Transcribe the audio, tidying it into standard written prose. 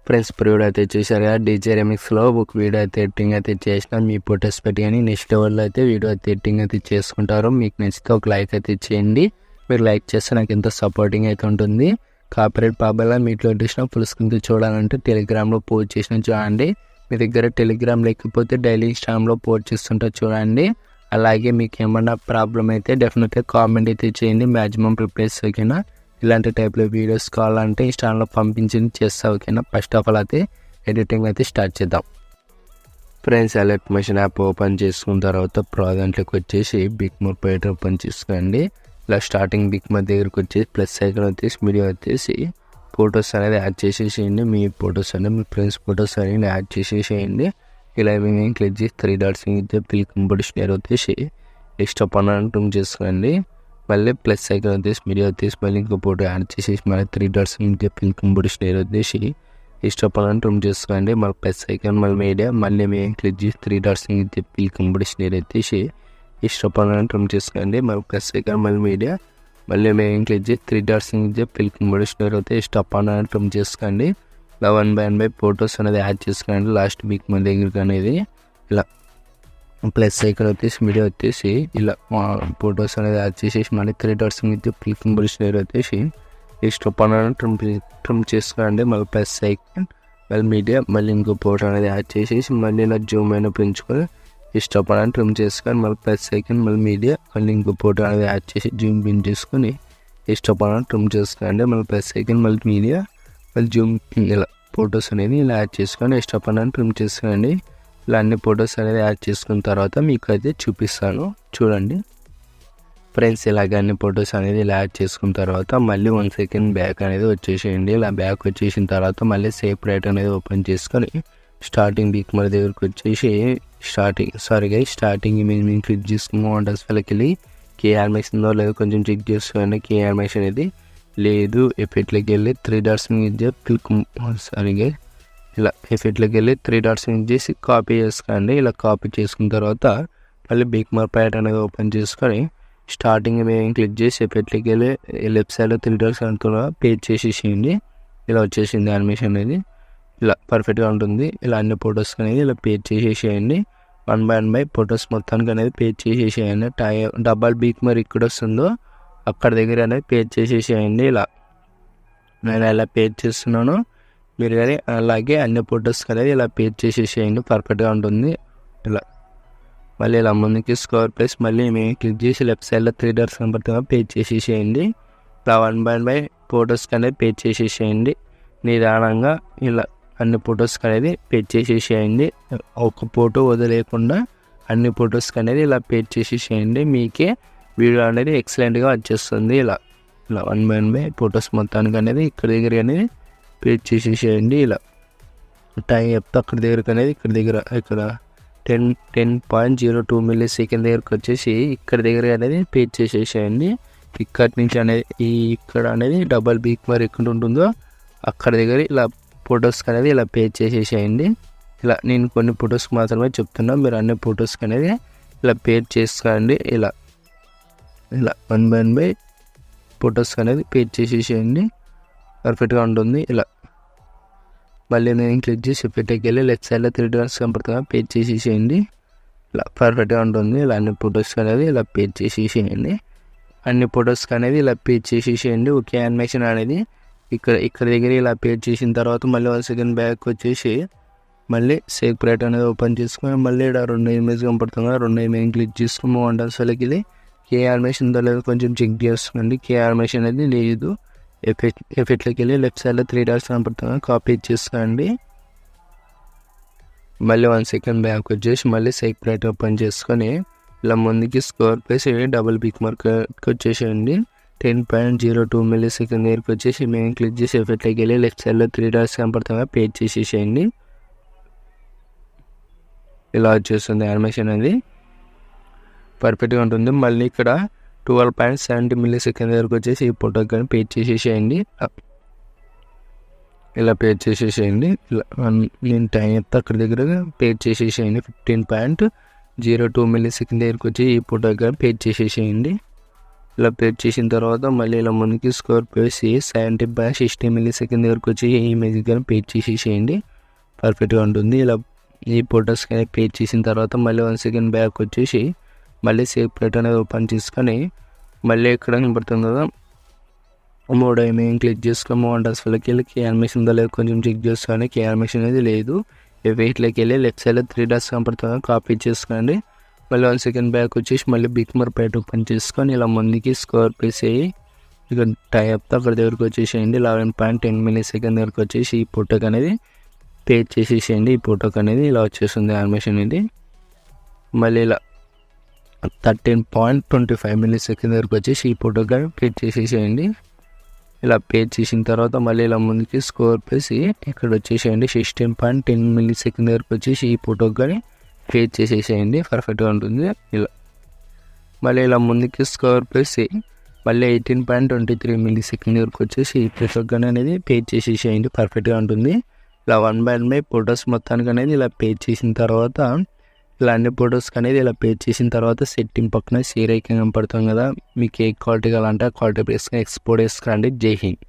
Friends ఇప్పుడు video అయితే చూసారు కదా, డీజే రెమిక్స్లో ఒక వీడియో అయితే ఎడిటింగ్ అయితే చేసిన మీ ఫొటోస్ పెట్టి కానీ నెక్స్ట్ లెవెల్లో అయితే వీడియో అయితే ఎడిటింగ్ అయితే చేసుకుంటారు. మీకు నచ్చితే ఒక లైక్ అయితే చేయండి. మీరు లైక్ చేస్తే నాకు ఎంతో సపోర్టింగ్ అయితే ఉంటుంది. కాపరేట్ ప్రాబ్లం మీట్లో ఎడిషన్ ఫుల్ స్క్రీన్ చూడాలంటే టెలిగ్రామ్లో పోస్ట్ చేసిన చూడండి. మీ దగ్గర టెలిగ్రామ్ లేకపోతే డైలీ ఇన్స్టాగ్రామ్లో పోస్ట్ చేస్తుంటే చూడండి. అలాగే మీకు ఏమన్నా ప్రాబ్లం అయితే డెఫినెట్గా కామెంట్ అయితే చేయండి. మ్యాక్సిమం ప్రిపేర్స్ ఓకేనా. ఇలాంటి టైప్లో వీడియోస్ కావాలంటే ఇన్స్టాగ్రామ్లో పంపించి చేస్తా ఓకేనా. ఫస్ట్ ఆఫ్ ఆల్ అయితే ఎడిటింగ్ అయితే స్టార్ట్ చేద్దాం. Friends alert machine app open చేసుకున్న తర్వాత ప్రాజెక్ట్లోకి వచ్చేసి బిగ్ మోర్ పేట్ ఓపెన్ చేసుకోండి. ఇలా స్టార్టింగ్ బిగ్ మోర్ దగ్గరికి వచ్చేసి ప్లస్ ఐకాన్ వచ్చేసి మీడియా వచ్చేసి ఫొటోస్ అనేది యాడ్ చేసేసేయండి. మీ ఫొటోస్ అనేది మీ ఫ్రెండ్స్ ఫొటోస్ అనేది యాడ్ చేసేసేయండి. ఇలా మేము క్లిక్ చేసి 3 డాట్స్ పిల్ కంపోజిషన్ వచ్చేసి ఎక్స్ట్రా పని చేసుకోండి. మళ్ళీ ప్లస్ ఐకాన్ వచ్చేసి మీడియా వచ్చేసి మళ్ళీ ఇంకో ఫోటో యాడ్ చేసేసి మళ్ళీ 3 డాట్స్ పిల్ కంపోజిషన్ వచ్చేసి ఎక్స్ట్రా పని చేసుకోండి. మళ్ళీ ప్లస్ ఐకాన్ మళ్ళీ మీడియా మళ్ళీ మేము క్లిక్ చేసి 3 డాట్స్ పిల్ కంపోజిషన్ వచ్చేసి ఎక్స్ట్రా పని చేసుకోండి. మళ్ళీ ప్లస్ ఐకాన్ మళ్ళీ మీడియా మళ్ళీ మేము క్లిక్ చేసి 3 డాట్స్ పిల్ కంపోజిషన్ అయితే ఎక్స్ట్రా పని చేసుకోండి. ఇలా 1 by 1 ఫొటోస్ అనేది యాడ్ చేసుకోండి. లాస్ట్ వీక్ మన దగ్గరికి అనేది ఇలా ప్లస్ ఐకాన్ వచ్చేసి మీడియా వచ్చేసి ఇలా ఫొటోస్ అనేది యాడ్ చేసేసి మళ్ళీ 3 డాట్స్ పిల్ కంపోజిషన్ వచ్చేసి ఎక్స్ట్రా పని ట్రిమ్ చేసుకోండి. మళ్ళీ ప్లస్ ఐకాన్ మళ్ళీ మీడియా మళ్ళీ ఇంకో ఫోటో అనేది యాడ్ చేసేసి మళ్ళీ ఇలా జూమ్ అయినా పెంచుకొని ఎక్స్ట్రా పని ట్రిమ్ చేసుకొని మళ్ళీ ప్లస్ ఐకాన్ మళ్ళీ మీడియా మళ్ళీ ఇంకో ఫోటో అనేది యాడ్ చేసి జూమ్ పిన్ చేసుకొని ఎక్స్ట్రా పని ట్రిమ్ చేసుకోండి. మళ్ళీ ప్లస్ ఐకాన్ మళ్ళీ మీడియా మళ్ళీ జూమ్ ఇలా ఫొటోస్ అనేది ఇలా యాడ్ చేసుకొని ఎక్స్ట్రా పని ట్రిమ్ చేసుకోండి. ఇలా అన్ని ఫొటోస్ అనేది యాడ్ చేసుకున్న తర్వాత మీకు అయితే చూపిస్తాను చూడండి. ఫ్రెండ్స్ ఇలాగ అన్ని ఫొటోస్ అనేది ఇలా యాడ్ చేసుకున్న తర్వాత మళ్ళీ 1 సెకండ్ బ్యాక్ అనేది వచ్చేసేయండి. ఇలా బ్యాక్ వచ్చేసిన తర్వాత మళ్ళీ సేఫ్ రైట్ అనేది ఓపెన్ చేసుకొని స్టార్టింగ్ బిగ్ మోర్ దగ్గరికి వచ్చేసి స్టార్టింగ్ మేము క్లిక్ చేసుకుని వండర్స్ వాళ్ళకి వెళ్ళి కే యానిమేషన్ ఉందో లేదో కొంచెం చెక్ చేసుకోండి. కే యానిమేషన్ అనేది లేదు. ఎఫెక్ట్లోకి వెళ్ళి 3 డాట్స్ ఇలా ఎఫెక్ట్లోకి వెళ్ళి 3 డాట్స్ చేసి కాపీ చేసుకోండి. ఇలా కాపీ చేసుకున్న తర్వాత మళ్ళీ బిగ్ మోర్ ప్యాట్ అనేది ఓపెన్ చేసుకొని స్టార్టింగ్ మేము క్లిక్ చేసి ఎఫెక్ట్లోకి వెళ్ళి లెఫ్ట్ సైడ్లో 3 డాట్స్ అనుకున్న పేజ్ చేసేసేయండి. ఇలా వచ్చేసింది యానిమేషన్ అనేది ఇలా పర్ఫెక్ట్గా ఉంటుంది. ఇలా అన్ని ఫొటోస్ అనేది ఇలా పేజ్ చేసేసేయండి. 1 by 1 ఫొటోస్ మొత్తానికి అనేది పేజ్ చేసేసేయండి. డబల్ బిగ్ మోర్ ఇక్కడ వస్తుందో అక్కడ దగ్గర అనేది పేజ్ చేసేసేయండి. ఇలా నేను ఎలా పేజ్ చేస్తున్నానో మీరు కానీ అలాగే అన్ని ఫొటోస్ అనేది ఇలా పేజ్ చేసేసేయండి. పర్ఫెక్ట్గా ఉంటుంది. ఇలా మళ్ళీ ఇలా ముందుకి స్క్రోల్ ప్లేస్ మళ్ళీ మేము క్లిక్ చేసి లెఫ్ట్ సైడ్లో 3 డాట్స్ కనపడుతుందో పేజ్ చేసేసేయండి. ఇలా 1 by 1 ఫొటోస్ అనేది పేజ్ చేసేసేయండి. నిదానంగా ఇలా అన్ని ఫొటోస్ అనేది పేజ్ చేసేసేయండి. ఒక ఫోటో వదిలేకుండా అన్ని ఫొటోస్ అనేది ఇలా పేజ్ చేసేసేయండి. మీకే వీడియో అనేది ఎక్సలెంట్గా వచ్చేస్తుంది. ఇలా 1 by 1 ఫొటోస్ మొత్తానికి అనేది ఇక్కడ దగ్గర అనేది పేజ్ చేసేసేయండి. ఇలా టైం చెప్తే అక్కడ దగ్గరకు అనేది ఇక్కడ 10.02 మిల్లీ సెకండ్ దగ్గరకు వచ్చేసి ఇక్కడ దగ్గర అనేది పేజ్ చేసేసేయండి. ఇక్కడి నుంచి అనేది ఇక్కడ అనేది డబల్ బిగ్ మోర్ ఎక్కడ ఉంటుందో అక్కడ దగ్గర ఇలా ఫొటోస్ అనేది ఇలా పేజ్ చేసేసేయండి. ఇలా నేను కొన్ని ఫొటోస్ మాత్రమే చెప్తున్నా, మీరు అన్ని ఫొటోస్ అనేది ఇలా పేజ్ చేసుకోండి. ఇలా 1 by 1 ఫొటోస్ అనేది పేజ్ చేసేసేయండి. పర్ఫెక్ట్గా ఉంటుంది. ఇలా మళ్ళీ నేను క్లిక్ చేసి ఎఫెక్ట్కి వెళ్ళి లెఫ్ట్ సైడ్లో 3 డాట్స్ కనపడుతుందా పేజ్ చేసేసేయండి. ఇలా పర్ఫెక్ట్గా ఉంటుంది. ఇలా అన్ని ఫొటోస్ అనేది ఇలా పేజ్ చేసేసేయండి. అన్ని ఫొటోస్ అనేది ఇలా పేజ్ చేసేసేయండి. ఓకే యానిమేషన్ అనేది ఇక్కడ దగ్గర ఇలా పేజ్ చేసిన తర్వాత మళ్ళీ 1 సెకండ్ బ్యాక్ వచ్చేసి మళ్ళీ సేవ్ రైట్ అనేది ఓపెన్ చేసుకొని మళ్ళీ ఇక్కడ 2 ఇమేజ్ కనపడుతుంది కదా, 2 ఇమేజ్ క్లిక్ చేసుకుని వండర్స్ వాళ్ళకి వెళ్ళి కే యానిమేషన్ ఉందో లేదో కొంచెం చెక్ చేసుకోండి. కే యానిమేషన్ అనేది లేదు. ఎఫెక్ట్లోకి వెళ్ళి లెఫ్ట్ సైడ్లో 3 డాట్స్ కనపడుతుంది కాపీ చేసుకోండి. మళ్ళీ 1 సెకండ్ బ్యాక్ వచ్చేసి మళ్ళీ సేఫ్ రైట్ ఓపెన్ చేసుకొని ఇలా ముందుకి score place double big mark వచ్చేసేయండి. 10.02 మిల్లీ సెకండ్ దగ్గరికి వచ్చేసి మేము క్లిక్ చేసి ఎఫెక్ట్లోకి వెళ్ళి లెఫ్ట్ సైడ్లో 3 డాట్స్ కనపడుతుంది పేజ్ చేసేసేయండి. ఇలా వచ్చేస్తుంది యానిమేషన్ అనేది పర్ఫెక్ట్గా ఉంటుంది. మళ్ళీ ఇక్కడ 12.70 మిల్లీ సెకండ్ దగ్గరకు వచ్చేసి ఈ ఫోటోకి కానీ పేజ్ చేసేసేయండి. ఇలా పేజ్ చేసేసేయండి. ఇలా నేను టైం చెప్తే అక్కడ దగ్గర పేజ్ చేసేసేయండి. 15.02 మిల్లీ సెకండ్ దగ్గరకు వచ్చి ఈ ఫోటోకి కానీ పేజ్ చేసేసేయండి. ఇలా పేస్ట్ చేసిన తర్వాత మళ్ళీ ఇలా ముందుకి స్క్రోల్ చేసి 70/60 మిల్లీ-సెకండ్ దగ్గరకు వచ్చి ఈ ఇమేజ్ కానీ పేస్ట్ చేసేసేయండి. పర్ఫెక్ట్గా ఉంటుంది. ఇలా ఈ ఫొటోస్ కానీ పేస్ట్ చేసిన తర్వాత మళ్ళీ 1 సెకండ్ బ్యాక్ వచ్చేసి మళ్ళీ సేవ్ ప్లేట్ అనేది ఓపెన్ చేసుకొని మళ్ళీ ఎక్కడ కనబడుతుంది కదా మోడో ఇమేజ్ క్లిక్ చేసుకోము వండర్స్లోకి వెళ్ళి కే యానిమేషన్ ఉందో లేదు కొంచెం చెక్ చేసుకొని కే యానిమేషన్ అనేది లేదు. వెయిట్లోకి వెళ్ళి లెఫ్ట్ సైడ్లో 3 డాట్స్ కనపడుతుంది కాపీ చేసుకోండి. మళ్ళీ 1 సెకండ్ బ్యాక్ వచ్చేసి మళ్ళీ బిగ్ మర్ ప్లేట్ ఓపెన్ చేసుకొని ఇలా ముందుకి స్క్రోల్ చేసి ఇక టైప్తో అక్కడ దగ్గరకు వచ్చేసేయండి. 11.10 మిల్లీ-సెకండ్ దగ్గరకు వచ్చేసి ఈ ఫోటోకి అనేది పేస్ట్ చేసేసేయండి. ఈ ఫోటోకి అనేది ఇలా వచ్చేస్తుంది యానిమేషన్ ఇది. మళ్ళీ ఇలా 13.25 మిల్లీ-సెకండ్ దగ్గరకు వచ్చేసి ఈ ఫోటోకి కానీ పేస్ట్ చేసేసేయండి. ఇలా పేస్ట్ చేసిన తర్వాత మళ్ళీ ఇలా ముందుకి స్క్రోల్ చేసి ఇక్కడ వచ్చేసేయండి. 16.10 మిల్లీ-సెకండ్ దగ్గరకు వచ్చేసి ఈ ఫోటోకి కానీ పేస్ట్ చేసేసేయండి. పర్ఫెక్ట్గా ఉంటుంది. ఇలా మళ్ళీ ఇలా ముందుకి స్క్రోల్ చేసి మళ్ళీ 18.23 మిల్లీ-సెకండ్ వరకు వచ్చేసి ఈ ఫోటోకి కానీ అనేది పేస్ట్ చేసేసేయండి. పర్ఫెక్ట్గా ఉంటుంది. ఇలా 1/1 ఫొటోస్ మొత్తానికి అనేది ఇలా పేస్ట్ చేసిన తర్వాత ఇలా అన్ని ఫొటోస్కి అనేది ఇలా పేస్ట్ చేసిన తర్వాత సెట్టింగ్ పక్కన షేర్ ఐకాన్ కనపడుతుంది కదా మీకు ఏ క్వాలిటీ కావాలంటే ఆ క్వాలిటీ వేసుకొని ఎక్స్పోర్ట్ వేసుకురండి. జై హింద్.